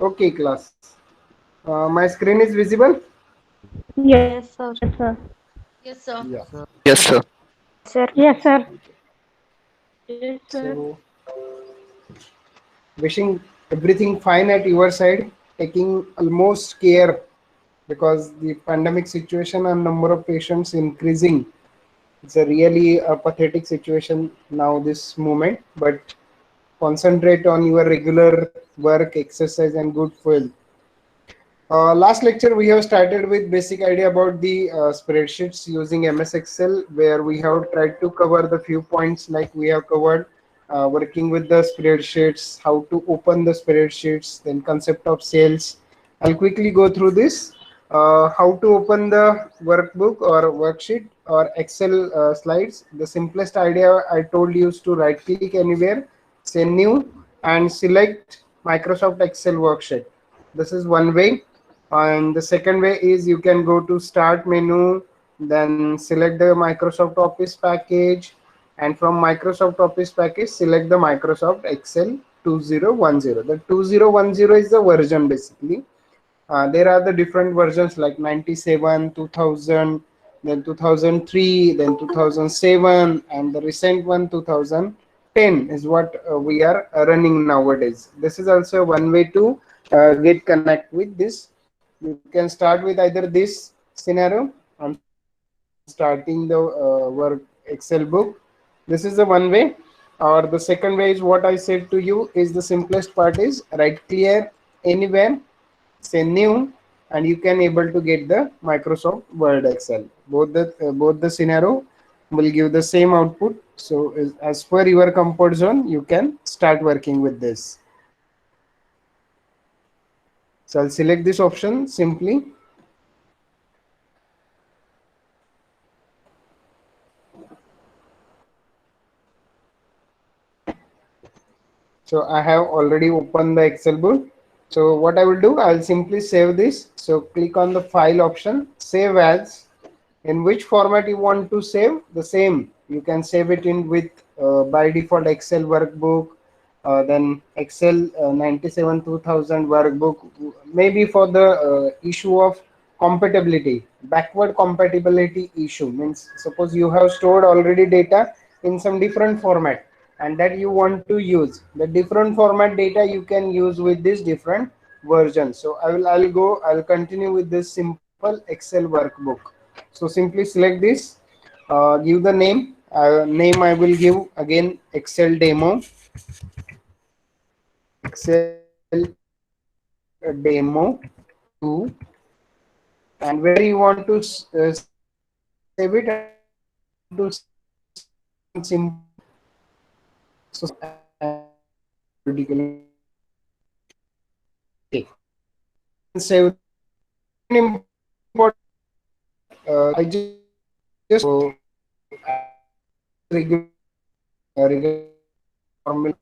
Okay, class. My screen is visible? Yes, sir. Yes, sir. Yes, sir. Yeah. Yes, sir. Sir. Yes, sir. Yes, sir. So, wishing everything fine at your side, taking almost care because the pandemic situation and number of patients increasing. It's a really pathetic situation now, this moment, but concentrate on your regular work, exercise, and good health. Last lecture we have started with basic idea about the spreadsheets using MS Excel, where we have tried to cover the few points like we have covered working with the spreadsheets, how to open the spreadsheets, then concept of sales. I'll quickly go through this. How to open the workbook or worksheet or Excel slides. The simplest idea I told you is to right click anywhere, say new, and select Microsoft Excel worksheet. This is one way. And the second way is you can go to start menu, then select the Microsoft Office package, and from Microsoft Office package select the Microsoft Excel 2010. The 2010 is the version basically. There are the different versions like 97, 2000, then 2003, then 2007, and the recent one 2010 is what we are running nowadays. This is also one way to get connect with this. You can start with either this scenario. I'm starting the work Excel book. This is the one way, or the second way is what I said to you is the simplest part is right clear anywhere, say new, and you can able to get the Microsoft Word Excel. Both the scenario will give the same output. So as per your comfort zone, you can start working with this. So I'll select this option simply. So I have already opened the Excel book. So what I will do, I'll simply save this. So click on the file option, save as. In which format you want to save, the same. You can save it in with by default Excel workbook, then Excel 97 2000 workbook, maybe for the issue of compatibility, backward compatibility issue. Means suppose you have stored already data in some different format and that you want to use the different format data, you can use with this different version. So I'll continue with this simple Excel workbook. So simply select this, give the name. Name I will give again Excel demo. Excel demo 2, and where you want to save it, I will say one simple okay. You can save this. Second important I just regular formula,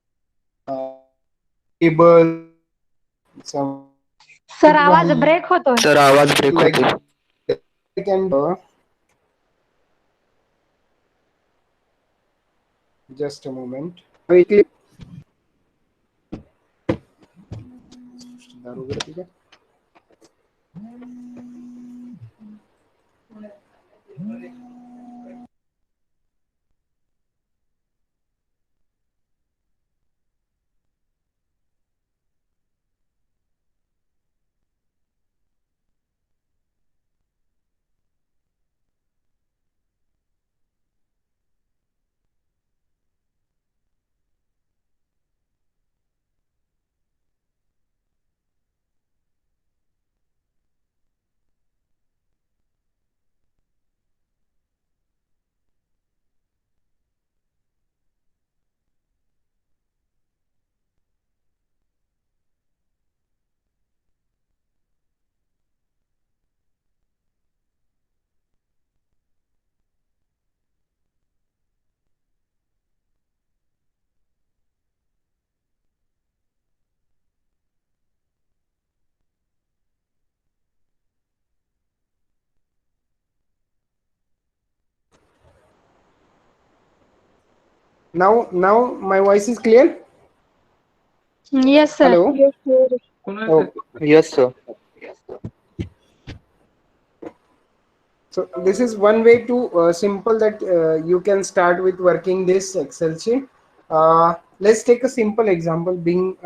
tables, some sir input आवाज value break होतोय. Sir आवाज break like होतोय. that. I can just a moment. Now my voice is clear. Yes, sir. Hello. Yes, sir. Okay. Yes, sir. So this is one way to simple that you can start with working this Excel sheet. Let's take a simple example. Being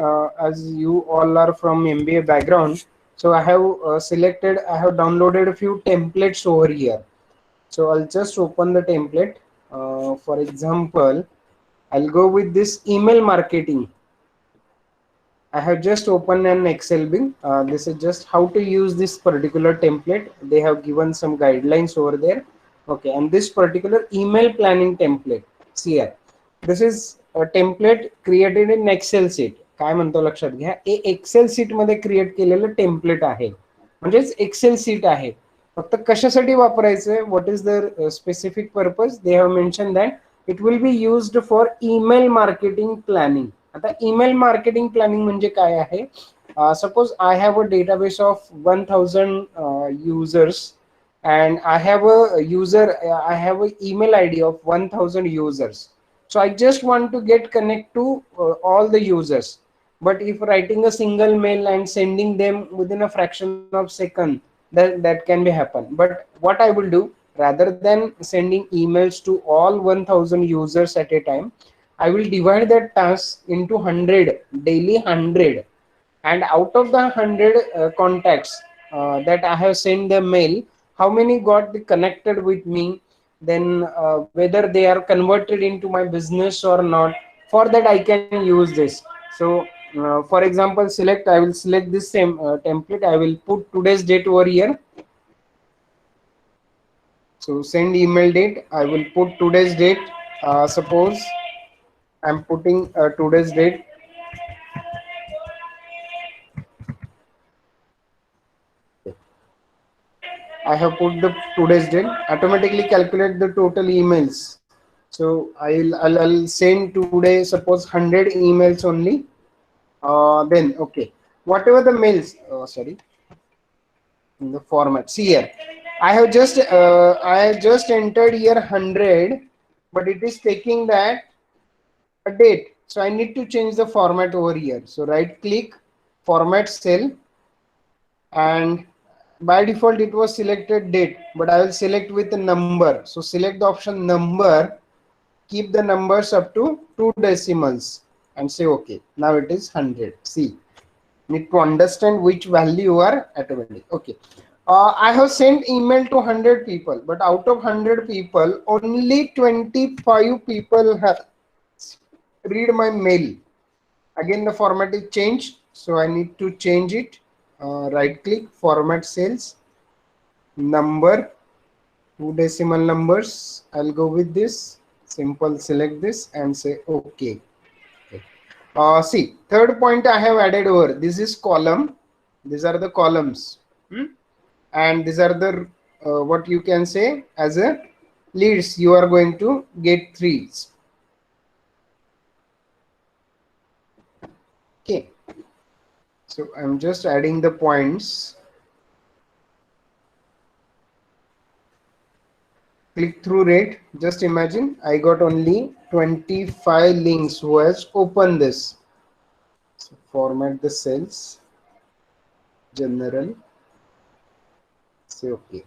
as you all are from MBA background, so I have I have downloaded a few templates over here. So I'll just open the template. For example, I'll go with this email marketing. I have just opened an Excel bin. This is just how to use this particular template. They have given some guidelines over there. Okay, and this particular email planning template. See here. This is a template created in Excel sheet. काय म्हणतो लक्षात घ्या, हे Excel sheet मध्ये create केलेलं template आहे, म्हणजेच Excel sheet आहे. फक्त कशासाठी वापरायचं, what is the specific purpose, they have mention that it will be used for email marketing planning. आता ईमेल मार्केटिंग प्लॅनिंग म्हणजे काय आहे, suppose I have a database of 1000 users and I have a email ID of 1000 users. So I just want to get connect to all the users, but if writing a single mail and sending them within a fraction of second, that can be happen. But what I will do, rather than sending emails to all 1000 users at a time, I will divide that task into 100 daily, 100, and out of the 100 contacts that I have sent the mail, how many got connected with me, then whether they are converted into my business or not. For that I can use this. So for example, I will select this same template. I will put today's date over here. So send email date, I will put today's date. Suppose I'm putting today's date. I have put the today's date, automatically calculate the total emails. So I'll send today, suppose 100 emails only. Then okay, whatever the mails, sorry, in the format. See here, I have just entered here 100, but it is taking that a date. So I need to change the format over here. So right click, format cell, and by default it was selected date, but I will select with the number. So select the option number, keep the numbers up to 2 decimals and say okay. Now it is 100. See, need to understand which value you are automatic. Okay, I have sent email to 100 people, but out of 100 people only 25 people have read my mail. Again the format is changed, so I need to change it. Right click, format cells, number, 2 decimal numbers. I'll go with this, simple, select this and say okay. See, third point I have added over, this is column, these are the columns, and these are the what you can say as a leads. You are going to get 3. Okay, so I'm just adding the points. Click through rate, just imagine I got only 25 links who has opened this. So format the cells, general, say okay.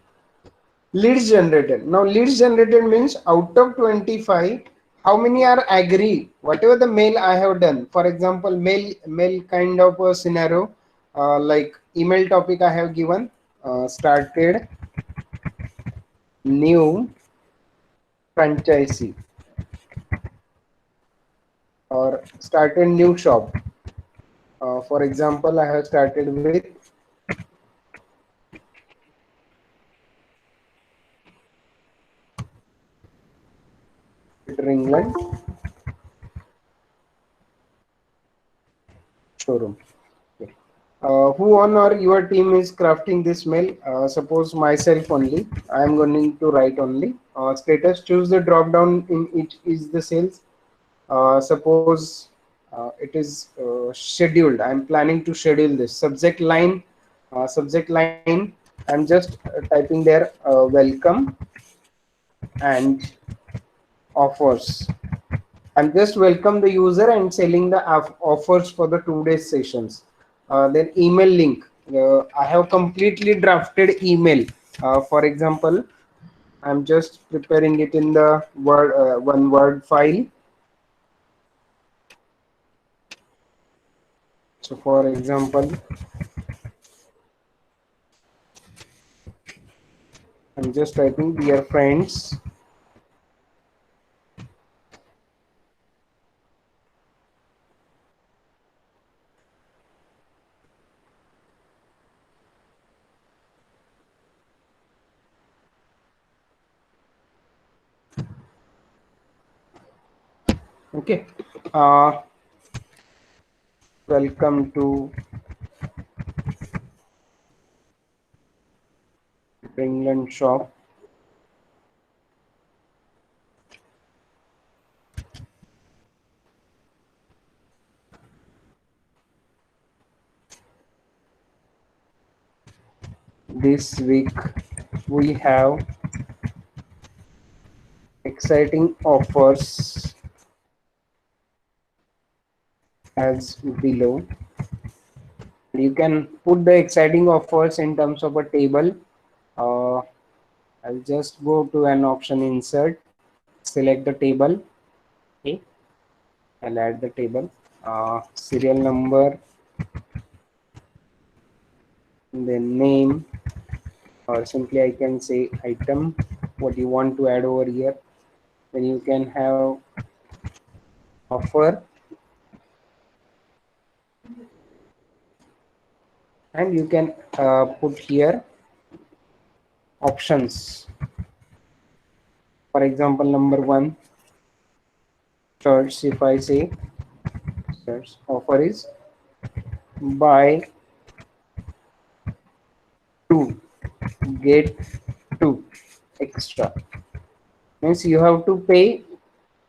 Leads generated. Now leads generated means out of 25, how many are agree whatever the mail I have done. For example, mail kind of a scenario, like email topic I have given, started new franchisee or started new shop. For example, I have started with England showroom. Okay. Who on or your team is crafting this mail? Suppose myself only. I am going to write only. Status, choose the drop down in it is the sales. Suppose it is scheduled. I am planning to schedule this. Subject line. I'm just typing there welcome and offers. I'm just welcome the user and selling the offers for the 2 days sessions. then email link. I have completely drafted email. For example, I'm just preparing it in the word one word file. So for example, I'm just typing dear friends. Okay. Welcome to England shop. This week we have exciting offers as below. You can put the exciting offers in terms of a table. I'll just go to an option insert, select the table. Okay, I'll add the table, serial number, then name, or simply I can say item, what you want to add over here. Then you can have offer, and you can put here options. For example, number one, search. If I say search offer is buy two, get two extra, means you have to pay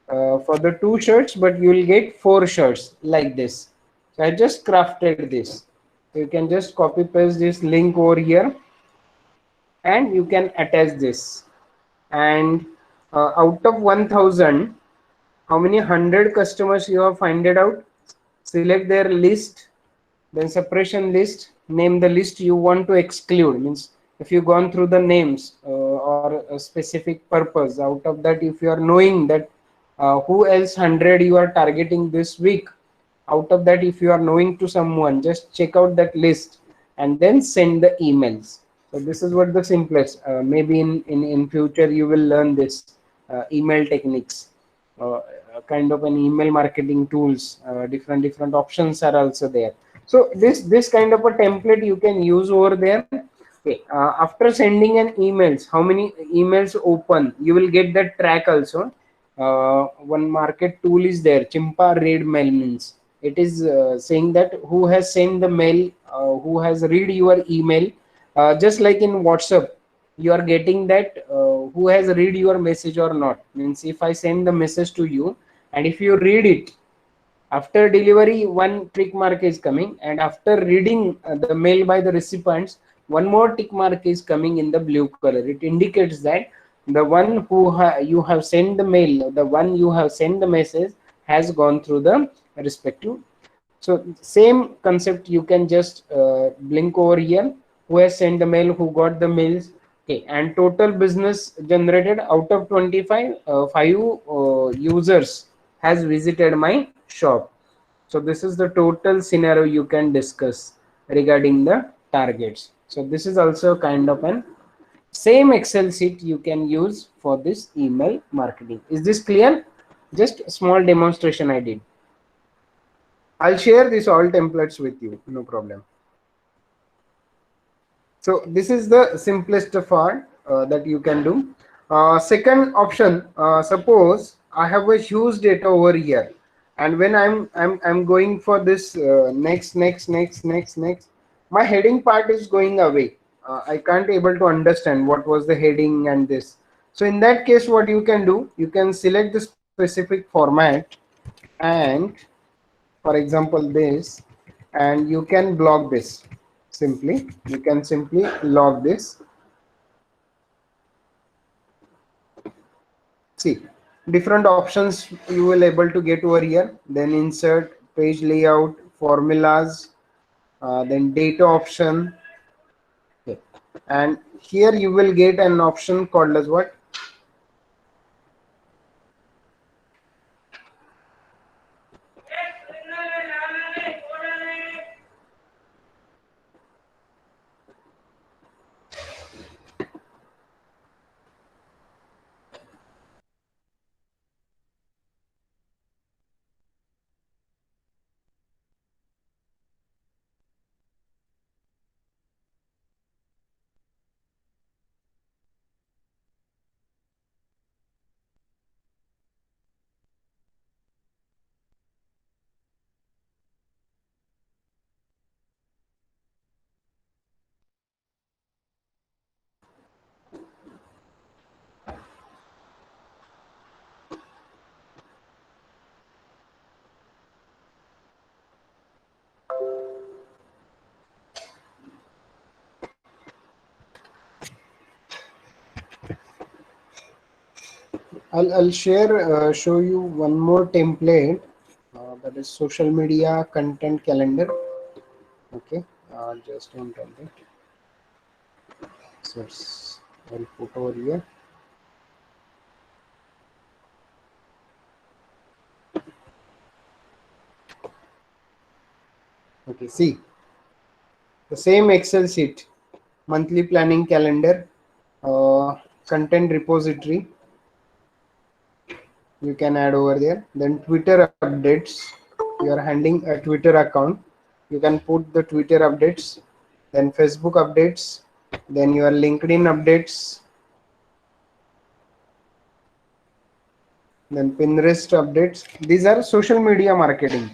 for the two shirts, but you will get four shirts like this. So I just crafted this. So you can just copy paste this link over here, and you can attach this. And out of 1000, how many hundred customers you have find it out? Select their list, then separation list, name the list you want to exclude. Means if you gone through the names or a specific purpose, out of that, if you are knowing that who else 100 you are targeting this week, out of that, if you are knowing to someone, just check out that list and then send the emails. So this is what the simplest, maybe in future you will learn this email techniques, kind of an email marketing tools. Different options are also there. So this kind of a template you can use over there. Okay, after sending an emails, how many emails open, you will get that track also. One market tool is there, Chimpa Read Mail, means it is saying that who has sent the mail, who has read your email. Just like in WhatsApp, you are getting that who has read your message or not. Means if I send the message to you, and if you read it, after delivery one tick mark is coming, and after reading the mail by the recipients, one more tick mark is coming in the blue color. It indicates that the one who you have sent the mail, the one you have sent the message, has gone through the respective. So same concept you can just blink over here, who has sent the mail, who got the mails. Okay, and total business generated out of 25, 5 users has visited my shop. So this is the total scenario you can discuss regarding the targets. So this is also kind of an same Excel sheet you can use for this email marketing. Is this clear? Just a small demonstration I did. I'll share this all templates with you, no problem. So this is the simplest part that you can do. Second option, suppose I have a huge data over here, and when I'm going for this next, my heading part is going away. I can't able to understand what was the heading and this. So in that case, what you can do, you can select the specific format, and for example this, and you can block this. Simply you can simply log this. See, different options you will able to get over here. Then insert, page layout, formulas, then data option. Okay. And here you will get an option called as what? I'll show you one more template, that is social media content calendar. Okay, just one template. So I'll put over here. Okay, see the same Excel sheet, monthly planning calendar, content repository. You can add over there. Then Twitter updates. You are handling a Twitter account. You can put the Twitter updates. Then Facebook updates. Then your LinkedIn updates. Then Pinterest updates. These are social media marketing.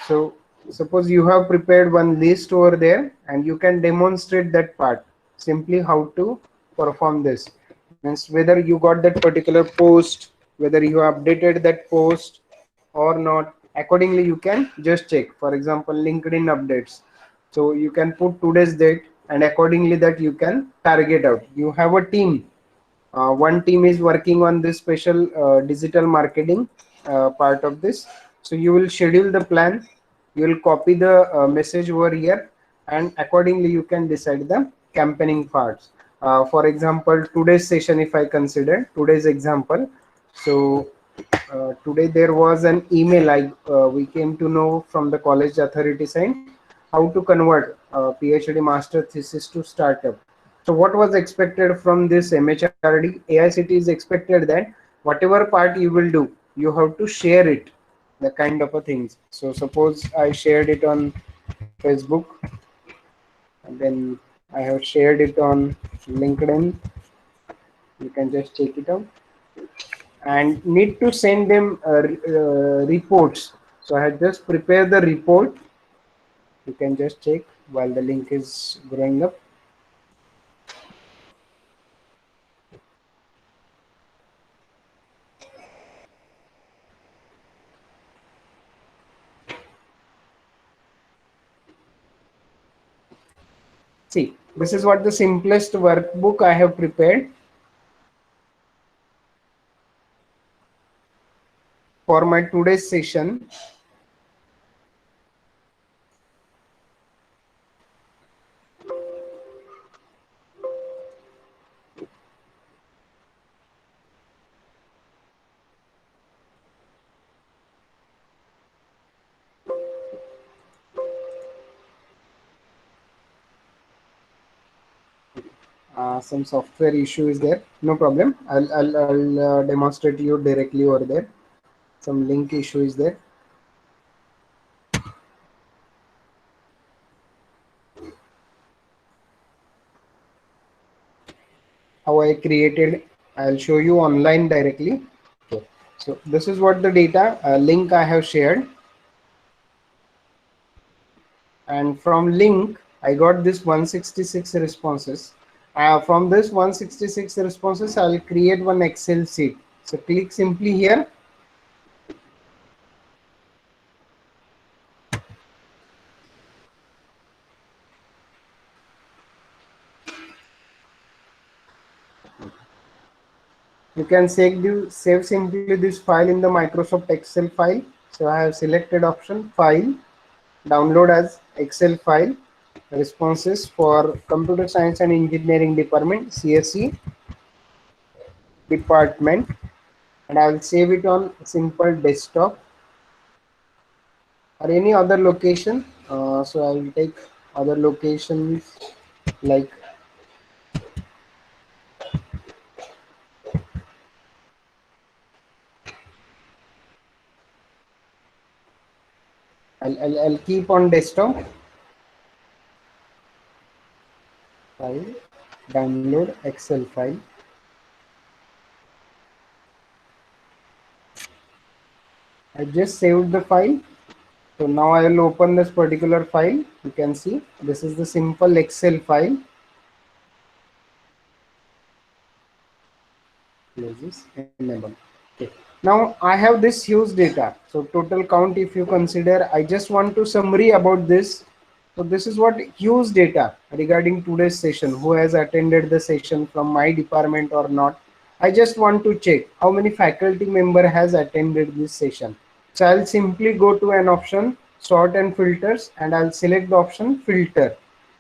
So suppose you have prepared one list over there and you can demonstrate that part, simply how to perform this. Means whether you got that particular post, whether you updated that post or not, accordingly you can just check. For example, LinkedIn updates. So you can put today's date and accordingly that you can target out. You have a team, one team is working on this special digital marketing part of this. So you will schedule the plan, you will copy the message over here, and accordingly you can decide the campaigning parts. For example, today's session, if I consider today's example, so today there was an email we came to know from the college authority side how to convert PhD master thesis to startup. So what was expected from this MHRD? AICT is expected that whatever part you will do, you have to share it, the kind of a things. So suppose I shared it on Facebook, and then I have shared it on LinkedIn. You can just check it out and need to send them reports. So I have just prepared the report. You can just check while the link is growing up. See, this is what the simplest workbook I have prepared for my today's session. Some software issue is there, no problem. I'll demonstrate you directly over there. Some link issue is there. How I created, I'll show you online directly. Okay. So this is what the data link I have shared, and from link I got this 166 responses. From this 166 responses I'll create one Excel sheet. So click simply here. You can save simply this file in the Microsoft Excel file. So I have selected option file, download as Excel file responses for computer science and engineering department, CSE department, and I will save it on simple desktop or any other location. So I will take other locations like I'll keep on desktop file, download Excel file. I just saved the file. So now I will open this particular file. You can see this is the simple Excel file. Close this, enable. Okay. Now I have this huge data. So total count, if you consider, I just want to summary about this. So this is what huge data regarding today's session, who has attended the session from my department or not. I just want to check how many faculty member has attended this session. So I'll simply go to an option, sort and filters, and I'll select the option filter.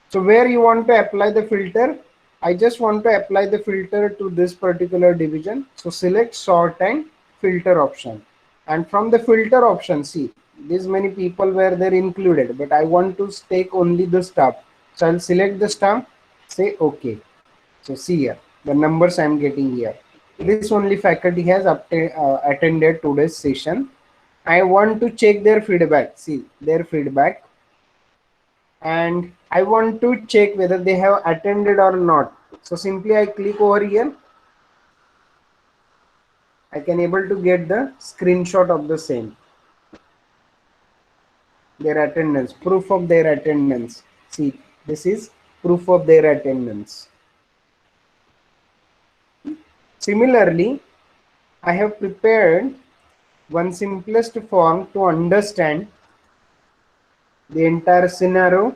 So where you want to apply the filter, I just want to apply the filter to this particular division. So select sort and filter option. And from the filter option, see, these many people were there included, but I want to take only the staff. So I'll select the staff, say okay. So see here, the numbers I'm getting here. This only faculty has attended today's session. I want to check their feedback. See their feedback. And I want to check whether they have attended or not. So simply I click over here. I can able to get the screenshot of the same. Their attendance, proof of their attendance. See, this is proof of their attendance. Similarly, I have prepared one simplest form to understand the entire scenario.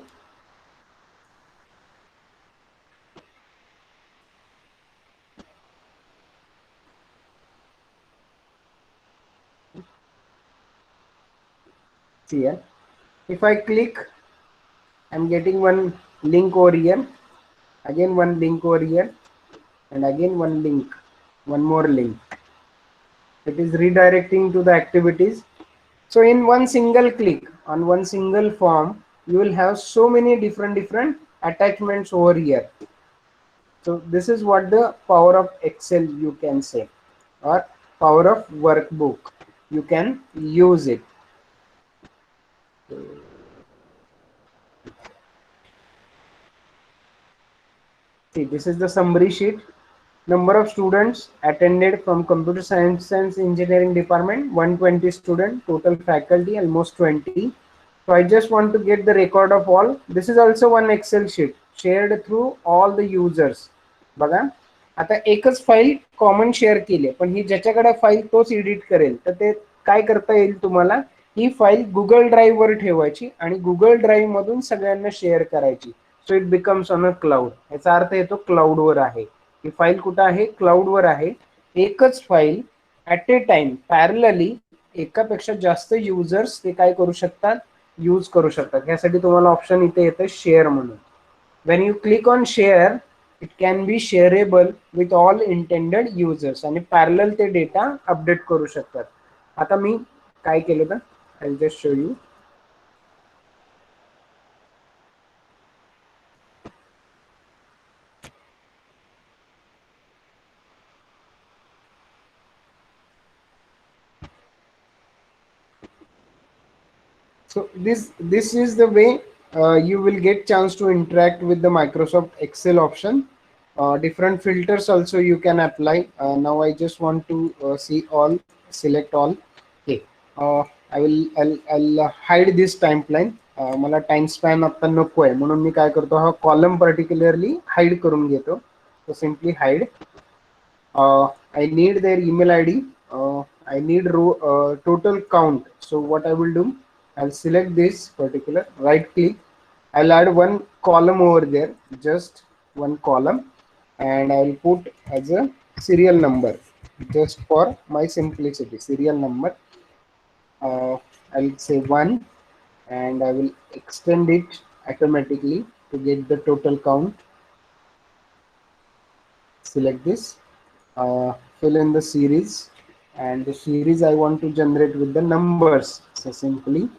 See here, if I click, I'm getting one link over here, again one link over here, and again one link, one more link. It is redirecting to the activities. So in one single click on one single form, you will have so many different attachments over here. So this is what the power of Excel, you can say, or power of workbook. You can use it. See, this is the summary sheet. Number of students attended from computer science and engineering department, 120 students, total faculty almost 20. So I just want to get the record of all. This is also one Excel sheet shared through all the users. बघा, आता एकच file common share केली, पण ही ज्याच्याकडे file तोच edit करेल, तर ते काय करता येईल तुम्हाला, ही फाईल गुगल ड्राईव्ह वर ठेवायची आणि गुगल ड्राईव्ह मधून सगळ्यांना शेअर करायची. So it becomes on a cloud. याचा अर्थ येतो क्लाउड वर आहे. ही फाईल कुठं आहे, क्लाउड वर आहे. एकच file at A time parallelly एकापेक्षा जास्त युजर्स ते काय करू शकतात, यूज करू शकतात. यासाठी तुम्हाला ऑप्शन इथे येतं शेअर म्हणून. when you click on share, it can be shareable with all intended users आणि पॅरलल ते डेटा अपडेट करू शकतात. आता मी काय केलं तर I will just show you. So this is the way you will get chance to interact with the Microsoft Excel option. Different filters also you can apply. Now I just want to see all, select all. Okay, I'll hide this timeline. मला time span आता नको आहे म्हणून मी काय करतो, हा column particularly hide करून घेतो. So simply hide. I need their email ID. I need total count. So what I will do, I'll select this particular, right click, I'll add one column over there, just one column, and I'll put as a serial number just for my simplicity. Serial number, I'll say 1, and I will extend it automatically to get the total count. Select this, fill in the series, and the series I want to generate with the numbers. So simply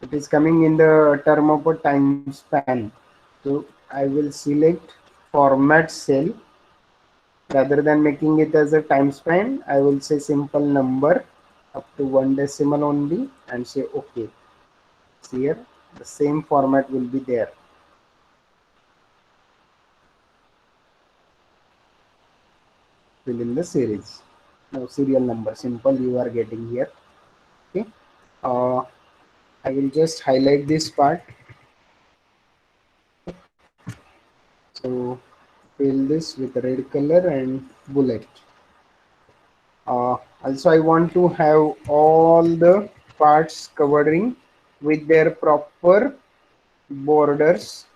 it is coming in the term of a time span. So I will select format cell. Rather than making it as a time span, I will say simple number up to 1 decimal only and say OK. See here, the same format will be there. Fill in the series. Now serial number, simple you are getting here. Okay. I will just highlight this part. So fill this with red color and bullet. Also, I want to have all the parts covering with their proper borders.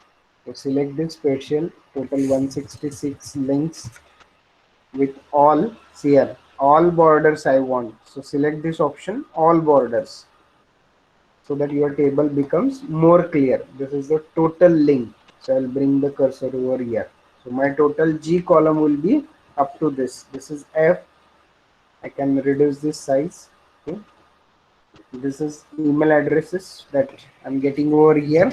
So select this spatial, total 166 links with all. See here, all borders I want. So select this option, all borders, so that your table becomes more clear. This is the total link. So I'll bring the cursor over here. So my total G column will be up to this. This is F. I can reduce this size. Okay. This is email addresses that I'm getting over here.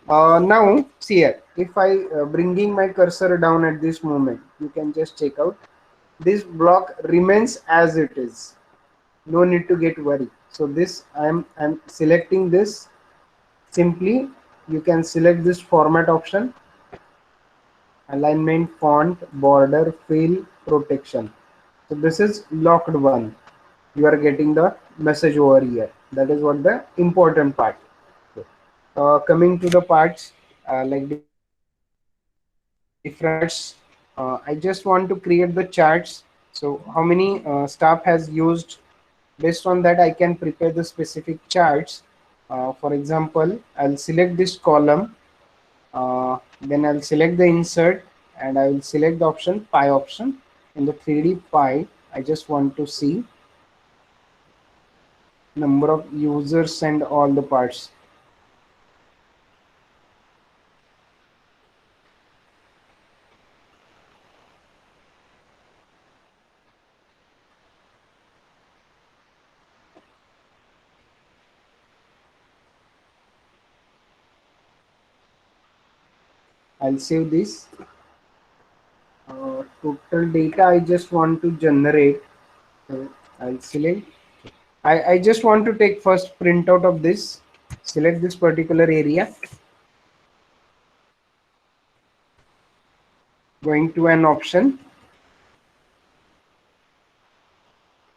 Now see here, if I bringing my cursor down at this moment, you can just check out this block remains as it is. No need to get worried. So this I'm selecting this. Simply you can select this format option, alignment, font, border, fill, protection. So this is locked one. You are getting the message over here. That is what the important part. Coming to the parts, like different parts, I just want to create the charts. So how many staff has used, based on that I can prepare the specific charts. For example, I'll select this column, then I'll select the insert, and I will select the option pie option. In the 3D pie, I just want to see number of users and all the parts. I'll save this. Total data I just want to generate. So I'll select. I just want to take first printout of this. Select this particular area. Going to an option.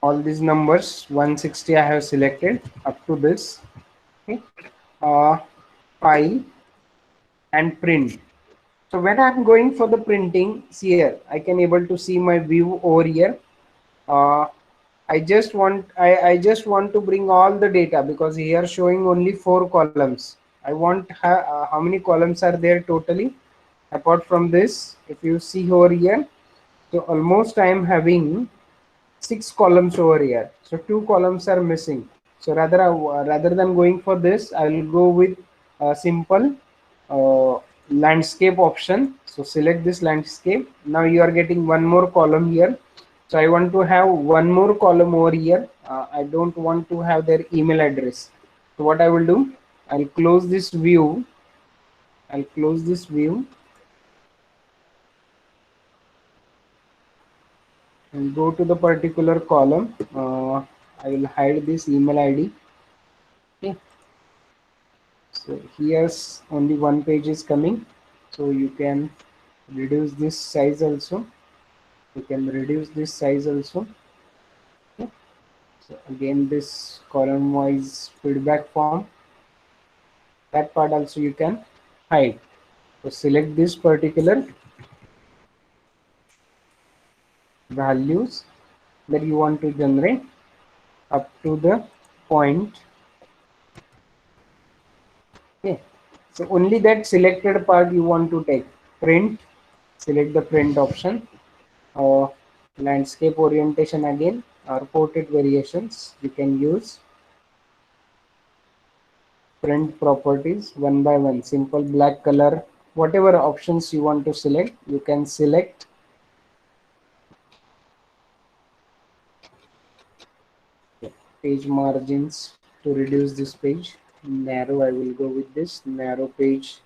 All these numbers 160 I have selected up to this. Okay. File and print. So when I'm going for the printing, see here, I can able to see my view over here. I just want to bring all the data, because here showing only 4 columns. I want how many columns are there totally. Apart from this, if you see over here, so almost I am having 6 columns over here. So 2 columns are missing. So rather than going for this, I will go with a simple landscape option. So select this landscape. Now you are getting one more column here. So I want to have one more column over here. I don't want to have their email address. So what I will do, I'll close this view. I'll close this view and go to the particular column. I will hide this email ID. Okay. So here's only one page is coming. So you can reduce this size also. You can reduce this size also. Okay. So again, this column wise feedback form, that part also you can hide. So select this particular values that you want to generate up to the point. Okay. So only that selected part you want to take. Print, select the print option. Landscape orientation again. or portrait variations. You can use print properties one by one, simple black color, whatever options you want to select, you can select. Page margins to reduce this page, narrow, I will go with this narrow page.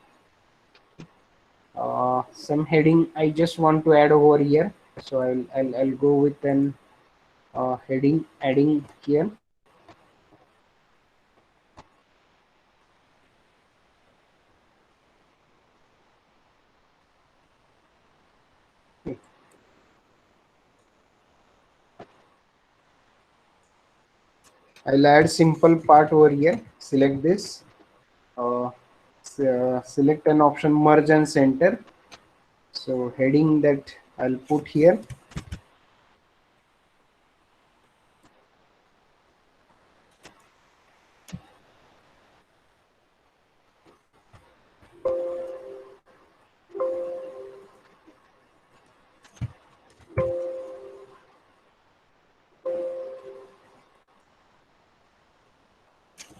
Some heading I just want to add over here, so I'll go with an heading adding here. Okay. I'll add simple part over here. Select this. Select an option merge and center. So heading that I'll put here.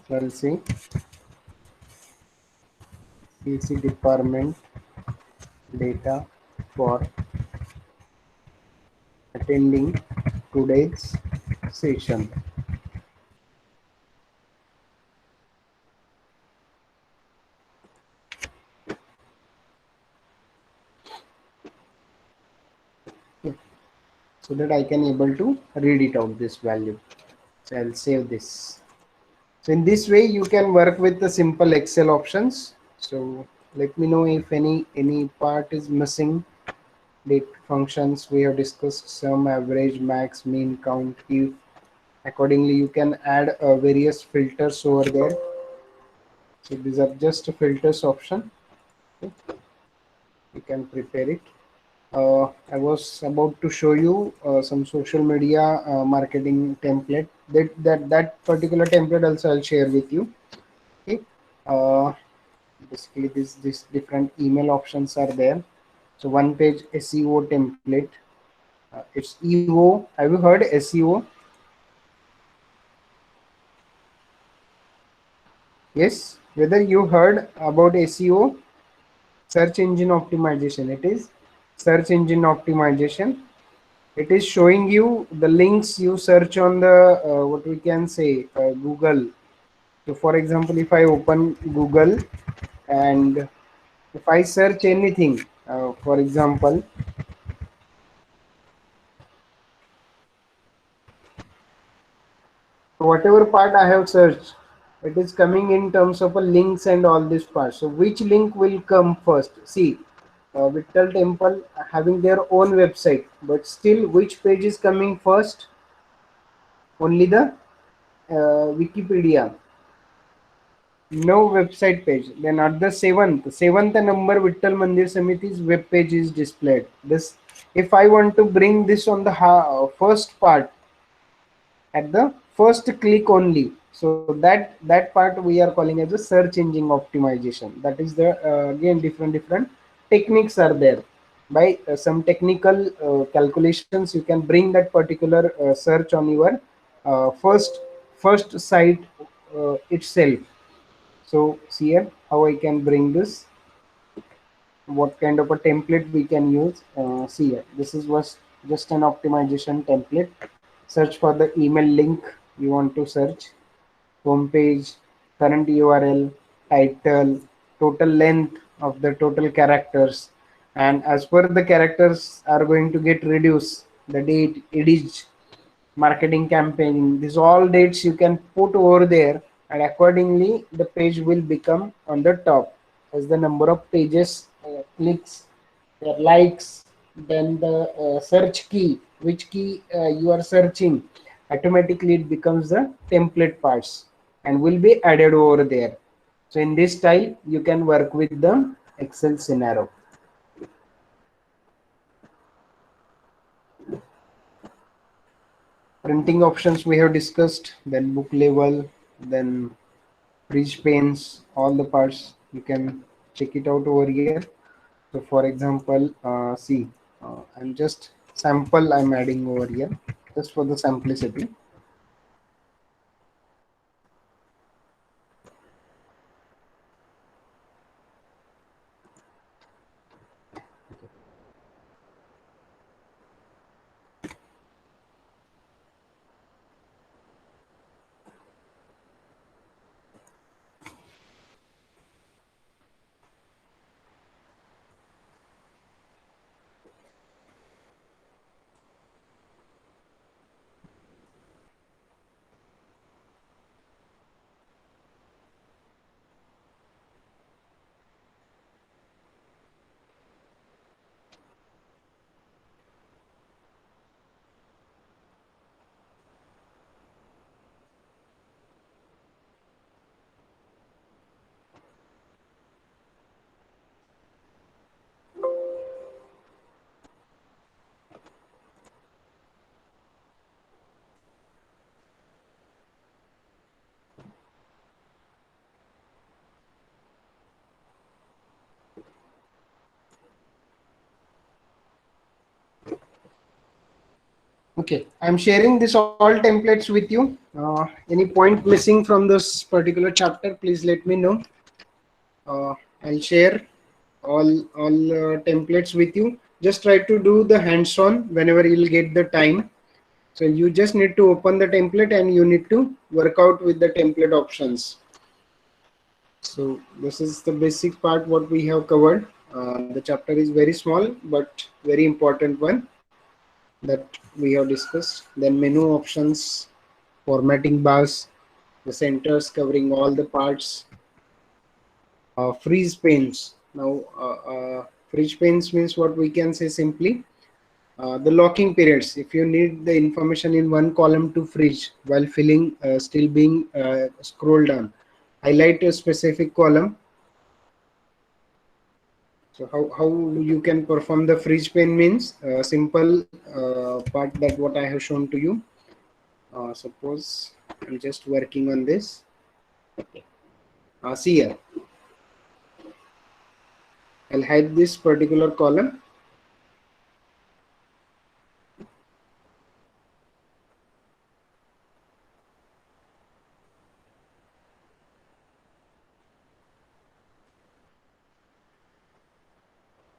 So I'll say CC department data for attending today's session. So that I can able to read it out this value. So I'll save this. So in this way you can work with the simple Excel options. So let me know if any part is missing. Date functions we have discussed, sum, average, max, mean, count, if. Accordingly you can add various filters over there. So these are just a filters option. Okay. You can prepare it. I was about to show you some social media marketing template. That particular template also I'll share with you. Okay. Uh, Basically, this different email options are there. So one page SEO template. It's EO. Have you heard SEO? Yes. Whether you heard about SEO, search engine optimization. It is search engine optimization. It is showing you the links you search on the what we can say Google. So for example, if I open Google and if I search anything, for example, whatever part I have searched, it is coming in terms of a links and all this part. So which link will come first? See, Vittal Temple having their own website, but still which page is coming first? Only the Wikipedia. No website page. Then at the seventh number Vittal Mandir Samiti's web page is displayed. This, if I want to bring this on the first part, at the first click only. So that part we are calling as a search engine optimization. That is the again different techniques are there. By some technical calculations, you can bring that particular search on your first site itself. So see here how I can bring this, what kind of a template we can use. See here, this is was just an optimization template. Search for the email link you want to search, home page, current URL, title, total length of the total characters, and as per the characters are going to get reduced, the date, age, marketing campaign, these all dates you can put over there, and accordingly the page will become on the top as the number of pages, clicks, likes, then the search key, which key you are searching, automatically it becomes the template parts and will be added over there. So in this style you can work with the Excel scenario. Printing options we have discussed, then book level, then bridge panes, all the parts you can check it out over here. So for example, see, I'm just sample I'm adding over here. just for the simplicity. Okay, I'm sharing this all templates with you. Any point missing from this particular chapter, please let me know. I'll share all templates with you. Just try to do the hands-on whenever you'll get the time. So you just need to open the template and you need to work out with the template options. So this is the basic part what we have covered. The chapter is very small but very important one that we have discussed. Then menu options, formatting bars, the centers covering all the parts, freeze panes. Now freeze panes means what we can say simply the locking periods. If you need the information in one column to freeze while filling still being scrolled down, highlight a specific column. So how you can perform the freeze pane means simple part that what I have shown to you. Suppose I'm just working on this. See here, I'll hide this particular column.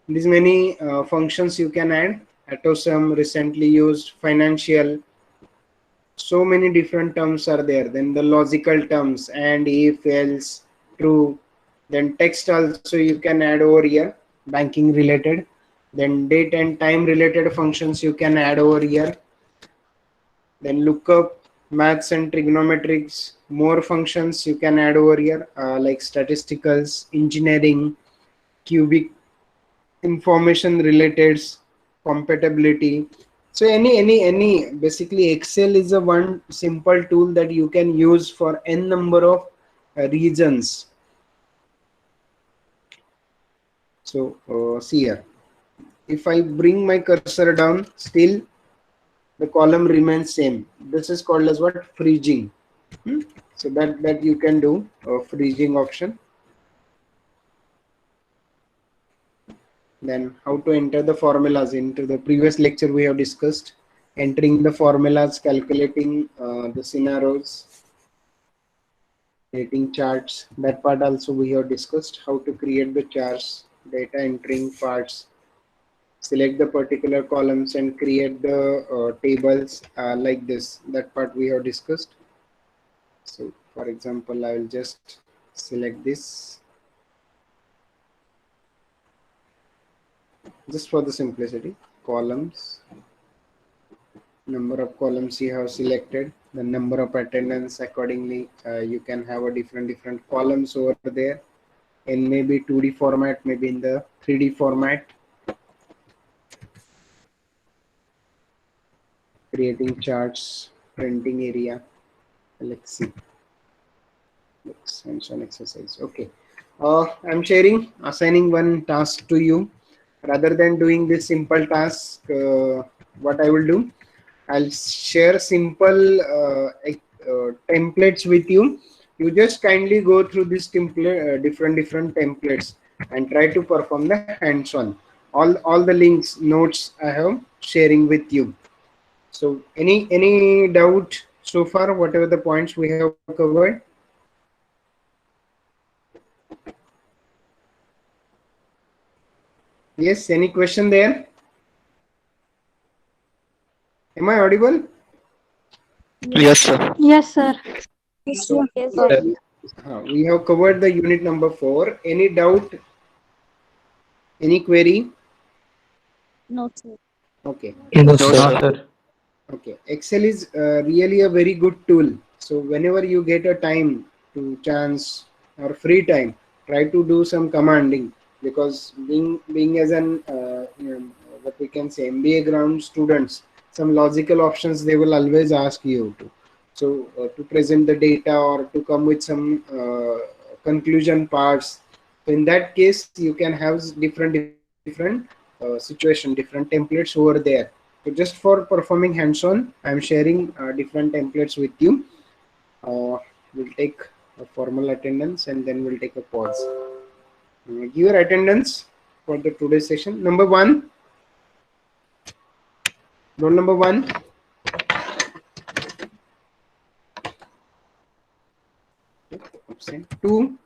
These many functions you can add. AutoSum, recently used, financial, so many different terms are there. Then the logical terms, and, if, else, true. Then text also you can add over here, banking related. Then date and time related functions you can add over here. Then lookup, maths and trigonometrics, more functions you can add over here, like statisticals, engineering, cubic, information related, compatibility. So any basically Excel is a one simple tool that you can use for n number of regions. So see here, if I bring my cursor down, still the column remains same. This is called as what? Freezing. So that you can do a freezing option. Then how to enter the formulas. Into the previous lecture we have discussed entering the formulas, calculating the scenarios, creating charts. That part also we have discussed, how to create the charts, data entering parts, select the particular columns and create the tables like this. That part we have discussed. So for example, I will just select this just for the simplicity. Columns, number of columns you have selected, the number of attendance accordingly. You can have a different columns over there in maybe 2D format, maybe in the 3D format. Creating charts, printing area. Let's see. Let's hands-on exercise. Okay. I'm assigning one task to you. Rather than doing this simple task, what I will do, I'll share simple templates with you. You just kindly go through this template, different templates, and try to perform the hands-on. All the links, notes I have sharing with you. So So any doubt so far, whatever the points we have covered? Yes, any question there? Am I audible? Yes, sir. Yes, sir. Yes, sir. Yes, sir. We have covered the unit number 4. Any doubt? Any query? No, sir. Okay. No, No, sir. sir. Okay. Excel is really a very good tool. So whenever you get a time to chance or free time, try to do some commanding, because being as an what we can say MBA ground students, some logical options they will always ask you to. So to present the data or to come with some conclusion parts. So in that case, you can have different situation, different templates over there. So just for performing hands-on, I'm sharing different templates with you. We'll take a formal attendance and then we'll take a pause. Give your attendance for the today's session. Number 1, roll number 1. Absent. 2,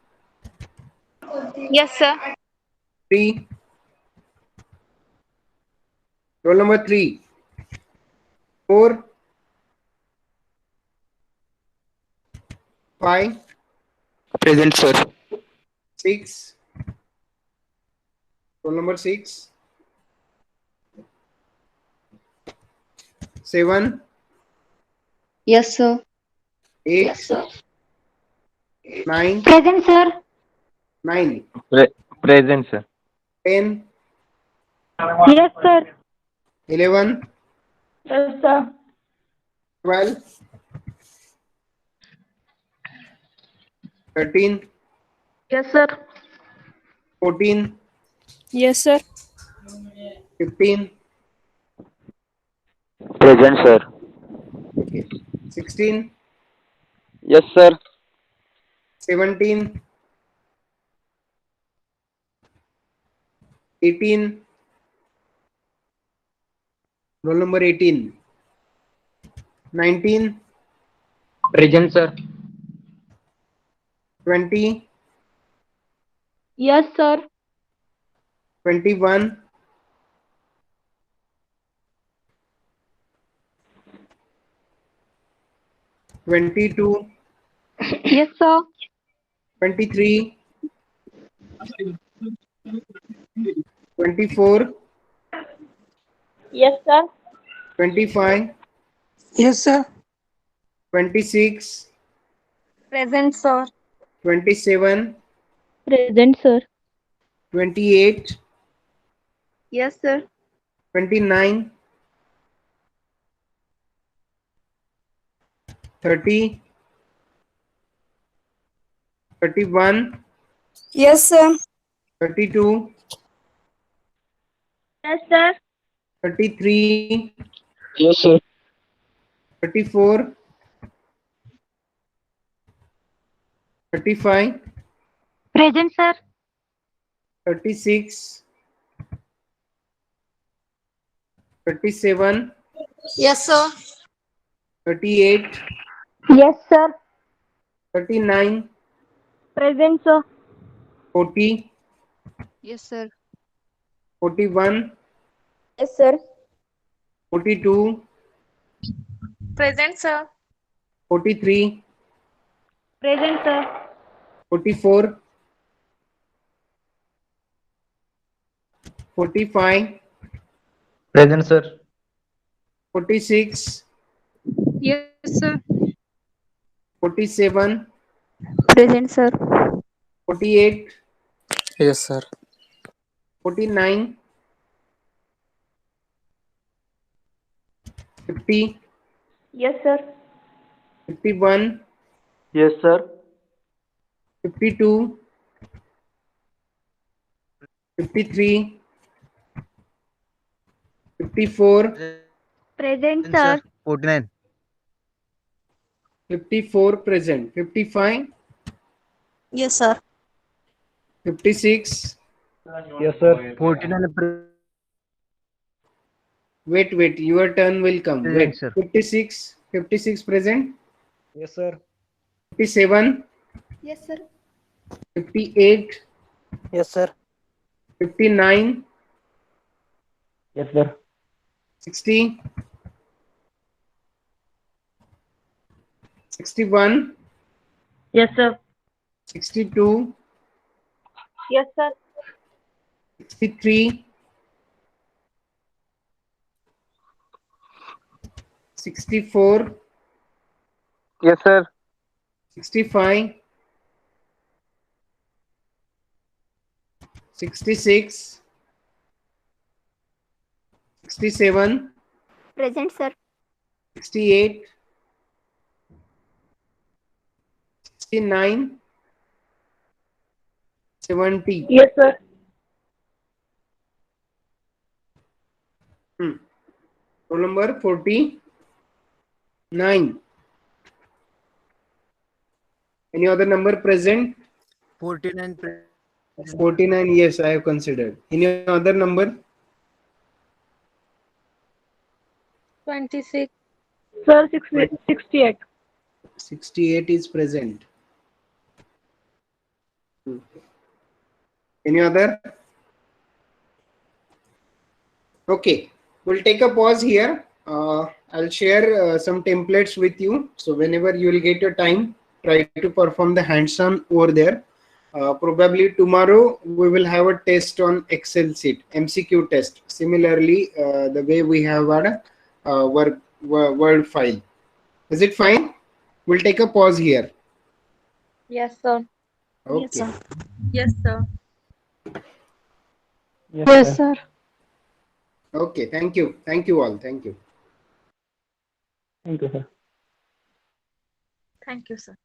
Yes, sir. 3, roll number 3. 4, 5, Present, sir. 6, roll number 6, 7, Yes, sir. 8, 9, Present, sir. 9, Present, sir. 10, Yes, sir. 11, Yes, sir. 12, 13, Yes, sir. 14, Yes, sir. 15, Present, sir. okay, 16, Yes, sir. 17, 18, roll number 18, 19, Present, sir. 20, Yes, sir. 21, 22, Yes, sir. 23, 24, Yes, sir. 25, Yes, sir. 26, Present, sir. 27, Present, sir. 28, Yes, sir. 29, 30, 31, Yes, sir. 32, Yes, sir. 33, Yes, sir. 34, 35, Present, sir. 36, 37, Yes, sir. 38, Yes, sir. 39, Present, sir. 40, Yes, sir. 41, Yes, sir. 42, Present, sir. 43, Present, sir. 44, 45, Present, sir. 46, Yes, sir. 47, Present, sir. 48, Yes, sir. 49, 50, Yes, sir. 51, Yes, sir. 52, 53, 54, Present, sir. 49. 54 present, 55, Yes, sir. 56, Yes, sir. 49. Wait. Your turn will come. Present, Wait. sir. 56 present. Yes, sir. 57, Yes, sir. 58, Yes, sir. 59, Yes, sir. 60, 61, Yes, sir. 62, Yes, sir. 63, 64, Yes, sir. 65, 66, 67, Present, sir. 68, 69, 70. Yes, sir. Roll number 49. Any other number present? 49. 49, yes, I have considered. Any other number? 26. Sir, 68. 68 is present. Any other? Okay, we'll take a pause here. I'll share some templates with you. So whenever you will get your time, try to perform the hands-on over there. Probably tomorrow we will have a test on Excel sheet, MCQ test. Similarly, the way we have a Word file. Is it fine? We'll take a pause here. Yes, sir. Okay. Yes, sir. Yes, sir. Okay. Thank you. Thank you all. Thank you. Thank you, sir. Thank you, sir.